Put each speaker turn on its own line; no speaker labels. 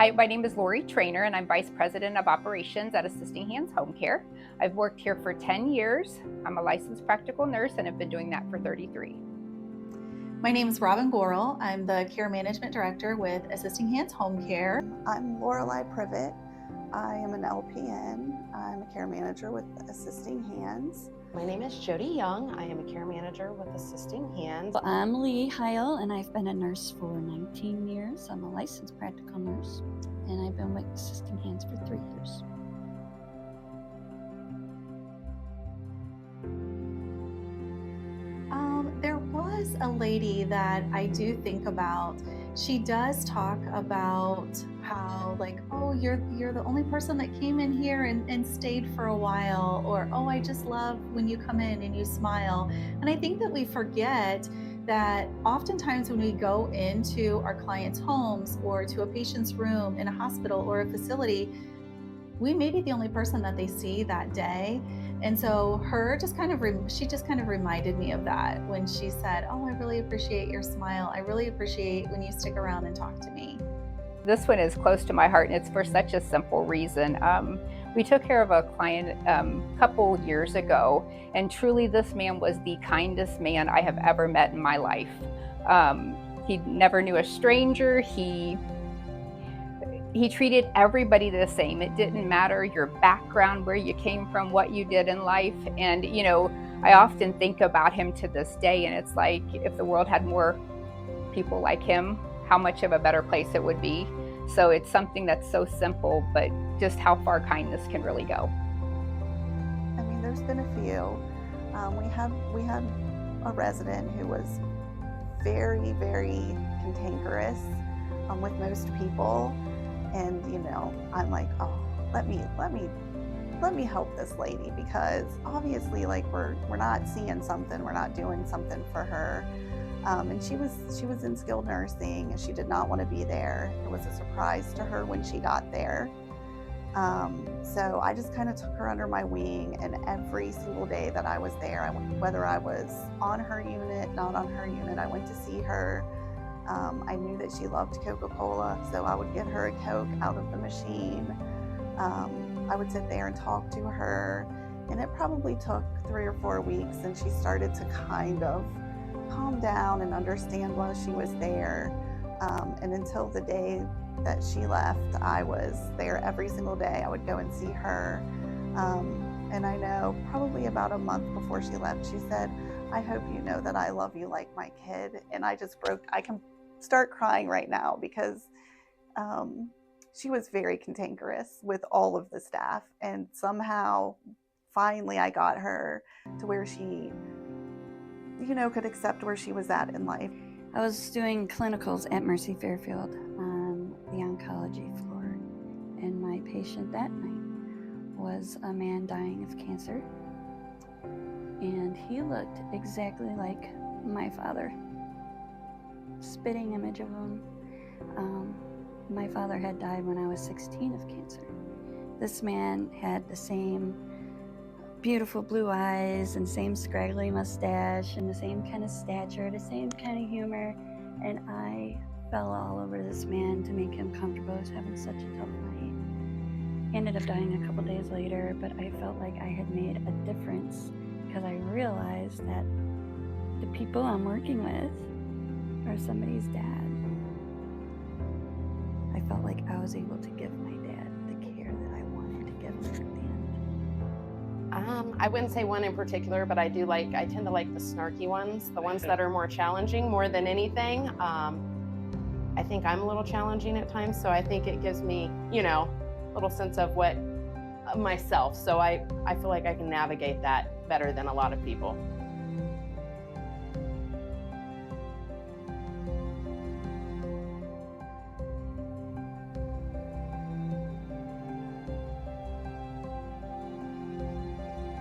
Hi, my name is Lori Trainer, and I'm Vice President of Operations at Assisting Hands Home Care. I've worked here for 10 years. I'm a licensed practical nurse and have been doing that for 33.
My name is Robin Gorel. I'm the Care Management Director with Assisting Hands Home Care.
I'm Lorelei Privet. I am an LPN. I'm a care manager with Assisting Hands.
My name is Jody Young. I am a care manager with Assisting Hands.
I'm Lee Heil, and I've been a nurse for 19 years. I'm a licensed practical nurse, and I've been with Assisting Hands for 3 years.
There was a lady that I do think about. She does talk about how, like, oh, you're the only person that came in here and stayed for a while, or oh, I just love when you come in and you smile. And I think that we forget that oftentimes when we go into our clients' homes or to a patient's room in a hospital or a facility, we may be the only person that they see that day. And so she just kind of reminded me of that when she said, oh, I really appreciate your smile. I really appreciate when you stick around and talk to me.
This one is close to my heart, and it's for such a simple reason. We took care of a client a couple years ago, and truly this man was the kindest man I have ever met in my life. He never knew a stranger. He treated everybody the same. It didn't matter your background, where you came from, what you did in life. And, I often think about him to this day, and it's like, if the world had more people like him, how much of a better place it would be. So it's something that's so simple, but just how far kindness can really go.
I mean, there's been a few. We had a resident who was very, very cantankerous with most people. And, I'm like, oh, let me help this lady, because obviously, like, we're not seeing something, we're not doing something for her. And she was in skilled nursing, and she did not want to be there. It was a surprise to her when she got there. So I just kind of took her under my wing, and every single day that I was there, whether I was on her unit, not on her unit, I went to see her. I knew that she loved Coca-Cola, so I would get her a Coke out of the machine. I would sit there and talk to her, and it probably took 3 or 4 weeks, and she started to kind of calm down and understand why she was there. And until the day that she left, I was there every single day. I would go and see her. And I know probably about a month before she left, she said, I hope you know that I love you like my kid. And I can start crying right now, because she was very cantankerous with all of the staff. And somehow, finally, I got her to where she, could accept where she was at in life.
I was doing clinicals at Mercy Fairfield on the oncology floor, and my patient that night was a man dying of cancer, and he looked exactly like my father. Spitting image of him. My father had died when I was 16 of cancer. This man had the same beautiful blue eyes and same scraggly mustache and the same kind of stature, the same kind of humor, and I fell all over this man to make him comfortable. I was having such a tough night. He ended up dying a couple days later, but I felt like I had made a difference, because I realized that the people I'm working with are somebody's dad. I felt like I was able to give my dad the care that I wanted to give him at the end.
I wouldn't say one in particular, but I tend to like the snarky ones, the ones that are more challenging more than anything. I think I'm a little challenging at times, so I think it gives me, a little sense of myself. So I feel like I can navigate that better than a lot of people.